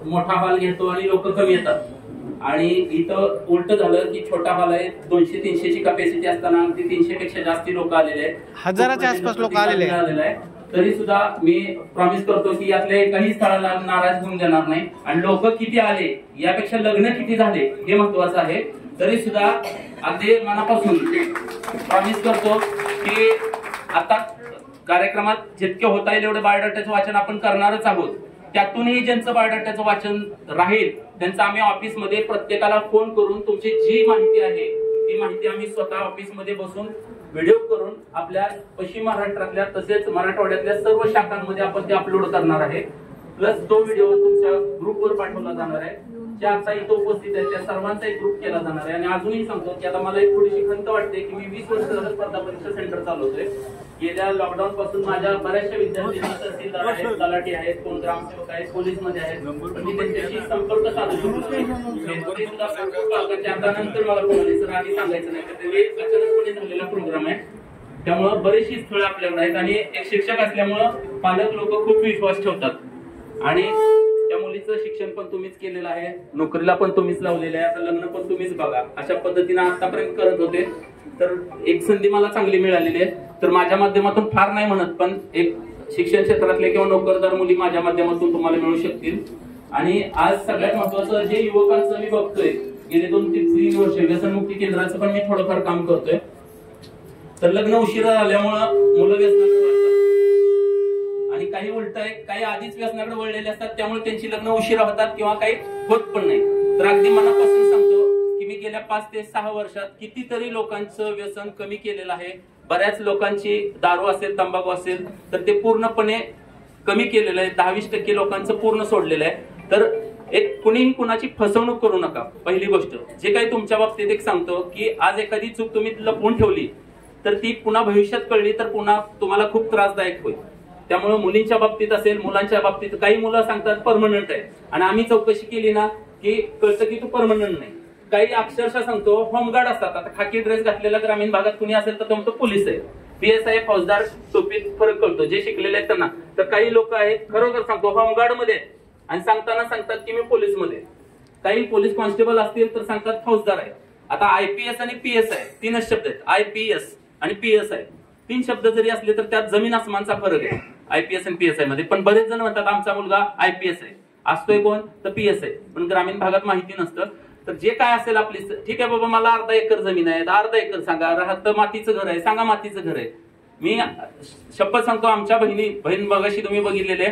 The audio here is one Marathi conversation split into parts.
मोठा हॉल घेतो आणि लोक कमी येतात आणि इथं उलट झालं की छोटा हॉल आहे 200-300 ची कॅपॅसिटी असताना अगदी 300 पेक्षा जास्त लोक आलेले आहेत, हजाराच्या आसपास लोक आलेले आहे. तरी सुद्धा मी प्रॉमिस करतो की यातल्या काही स्थळाला नाराज होऊन देणार नाही आणि लोक किती आले यापेक्षा लग्न किती झाले हे महत्वाचं आहे. तरी सुद्धा अगदी मनापासून प्रॉमिस करतो की आता कार्यक्रमात जितके होता येईल एवढे बायोडाटाचं वाचन आपण करणारच आहोत. त्यातूनही ज्यांचं बायोडाटाचं वाचन राहील त्यांचं आम्ही ऑफिसमध्ये प्रत्येकाला फोन करून तुमची जी माहिती आहे ती माहिती आम्ही स्वतः ऑफिसमध्ये बसून व्हिडिओ करून आपल्या पश्चिम महाराष्ट्रातल्या तसेच मराठवाड्यातल्या सर्व शाखांमध्ये आपण ते अपलोड करणार आहे. प्लस तो व्हिडिओ तुमच्या ग्रुपवर पाठवला जाणार आहे. ज्या आता इथं उपस्थित आहे त्या सर्वांचा एक ग्रुप केला जाणार आहे. आणि अजूनही सांगतो की आता मला एक थोडीशी खंत वाटते की मी 20 वर्ष झालं स्पर्धा परीक्षा सेंटर चालवतोय. गेल्या लॉकडाऊन पासून माझ्या बऱ्याचशा विद्यार्थ्यांना तहसीलदार आहेत, तलाठी आहेत, कोण ग्रामसेवक आहेत, पोलीस मध्ये आहेत, मी त्यांच्याशी संपर्क साधू शकतो. त्यानंतर मला कोणाला सर आधी सांगायचं नाही तर ते अचानकपणे झालेला प्रोग्राम आहे. त्यामुळे बरीचशी स्थळं आपल्याकडे आहेत आणि एक शिक्षक असल्यामुळं पालक लोक खूप विश्वास ठेवतात आणि त्या मुलीचं शिक्षण पण तुम्हीच केलेलं आहे, नोकरीला पण तुम्हीच लावलेलं आहे, आता लग्न पण तुम्हीच बघा. अशा पद्धतीने आतापर्यंत करत होते. तर एक संधी मला चांगली मिळालेली आहे. तर माझ्या माध्यमातून फार नाही म्हणत पण एक शिक्षण क्षेत्रातले किंवा नोकरदार मुली माझ्या माध्यमातून तुम्हाला मिळू शकतील. आणि आज सगळ्यात महत्वाचं जे युवकांचं मी बघतोय गेले 2-3 वर्ष व्यसनमुक्ती केंद्राचं पण मी थोडंफार काम करतोय. तर लग्न उशिरा झाल्यामुळं मुलं व्यसनाकडे वळतात आणि काही उलट आहे, काही आधीच व्यसनाकडे वळलेले असतात त्यामुळे त्यांची लग्न उशिरा होतात किंवा काही होत पण नाही. तर अगदी मनापासून सांगतो की मी गेल्या 5 ते 6 वर्षात कितीतरी लोकांचं व्यसन कमी केलेलं आहे. बऱ्याच लोकांची दारू असेल, तंबाखू असेल तर ते पूर्णपणे कमी केलेलं आहे. 10-20% लोकांचं पूर्ण सोडलेलं आहे. तर एक कुणीही कुणाची फसवणूक करू नका. पहिली गोष्ट जे काही तुमच्या बाबतीत एक सांगतो की आज एखादी चूक तुम्ही लपवून ठेवली तर ती पुन्हा भविष्यात कळली तर पुन्हा तुम्हाला खूप त्रासदायक होईल. त्यामुळे मुलींच्या बाबतीत असेल, मुलांच्या बाबतीत काही मुलं सांगतात परमनंट आहे आणि आम्ही चौकशी केली ना की कळतं की तू परमनंट नाही. काही अक्षरशः सांगतो होमगार्ड असतात. आता खाकी ड्रेस घातलेला ग्रामीण भागात कुणी असेल तर तो म्हणतो पोलीस आहे, PSI फौजदार, टोपीत फरक कळतो जे शिकलेले आहेत त्यांना. तर काही लोक आहेत खरोखर सांगतो होमगार्ड मध्ये आणि सांगताना सांगतात की मी पोलीस मध्ये. काही पोलीस कॉन्स्टेबल असतील तर सांगतात फौजदार आहे. आता IPS आणि PSI 3च शब्द आहेत. IPS आणि PSI 3 शब्द जरी असले तर त्यात जमीन आसमानचा फरक आहे IPS आणि PSI मध्ये. पण बरेच जण म्हणतात आमचा मुलगा IPS आहे, असतोय कोण तर PSI. पण ग्रामीण भागात माहिती नसतं. तर जे काय असेल आपली ठीक आहे बाबा मला अर्धा एकर जमीन आहे, अर्धा एकर सांगा, राहतं मातीचं घर आहे सांगा मातीचं घर आहे. मी शपथ सांगतो आमच्या बहीण मगाशी तुम्ही बघितलेले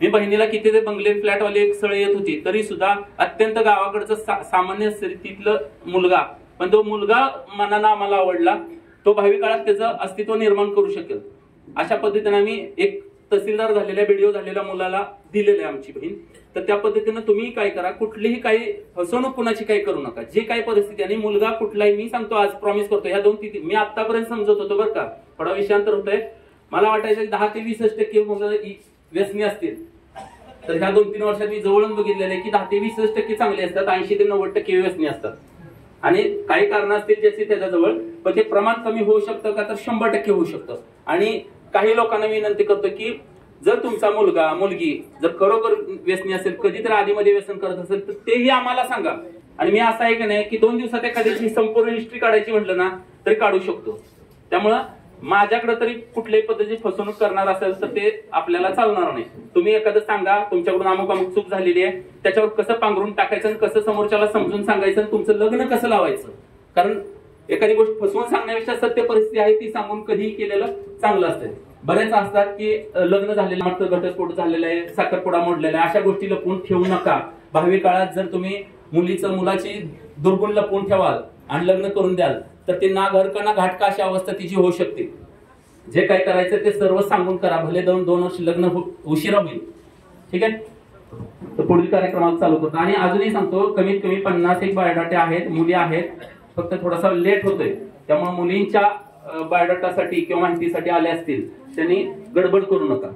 मी बहिणीला किती ते बंगले फ्लॅटवाले एक सळ येत होती तरी सुद्धा अत्यंत गावाकडचं सामान्य स्थितीतलं मुलगा, पण तो मुलगा मनानं आम्हाला आवडला. तो भावी काळात त्याचं अस्तित्व निर्माण करू शकेल अशा पद्धतीने आम्ही एक तहसीलदार झालेल्या BDO झालेल्या मुलाला दिलेलं आहे आमची बहीण. तर त्या पद्धतीने तुम्ही काय करा, कुठलीही काही फसवणूक कुणाची काही करू नका. जे काही परिस्थिती आणि मुलगा कुठलाही मी सांगतो आज प्रॉमिस करतो ह्या 2-3 मी आतापर्यंत समजत होतो बरं का, थोडा विषयांतर होतंय. मला वाटायचं 10 ते 20% मुलं व्यसनी असतील. तर ह्या 2-3 वर्षात मी जवळून बघितलेलं आहे की 10 ते 20% चांगले असतात, 80 ते 90% व्यसनी असतात. आणि काही कारण असतील ज्याचे त्याच्याजवळ पण ते प्रमाण कमी होऊ शकतं का तर 100% होऊ शकतं. आणि काही लोकांना विनंती करतो की जर तुमचा मुलगा मुलगी जर खरोखर व्यसनी असेल, कधीतरी आधीमध्ये व्यसन करत असेल तर तेही आम्हाला सांगा. आणि मी असं आहे की नाही की 2 दिवसात एखाद्याची संपूर्ण हिस्ट्री काढायची म्हटलं ना तरी काढू शकतो. त्यामुळं माझ्याकडे तरी कुठल्याही पद्धतीची फसवणूक करणार असेल तर ते आपल्याला चालणार नाही. तुम्ही एखादं सांगा तुमच्याकडून अमुक चूक झालेली आहे, त्याच्यावर कसं पांघरून टाकायचं आणि कसं समोरच्याला समजून सांगायचं आणि तुमचं लग्न कसं लावायचं. कारण एखादी गोष्ट फसवून सांगण्यापेक्षा सत्य परिस्थिती आहे ती सांगून कधीही केलेलं चांगलं असतं. बरेच असतात की लग्न झालेलं मात्र घटस्फोट झालेला आहे, साखरपुडा मोडलेला आहे, अशा गोष्टी लपवून ठेवू नका. भावी काळात जर तुम्ही मुलाची दुर्गुण लपवून ठेवाल आणि लग्न करून द्याल तर ते ना घर का ना घाटका अशी अवस्था तिची होऊ शकते. जे काय करायचं ते सर्व सांगून करा, भले 2 वर्ष लग्न उशिरा होईल. ठीक आहे. तर पुढील कार्यक्रमाला चालू करतो. आणि अजूनही सांगतो कमीत कमी 50 बायोडाटे आहेत, मुली आहेत, फक्त थोडासा लेट होतोय. त्यामुळे मुलींच्या बायोडाटासाठी किंवा माहितीसाठी आले असतील त्यांनी गडबड करू नका.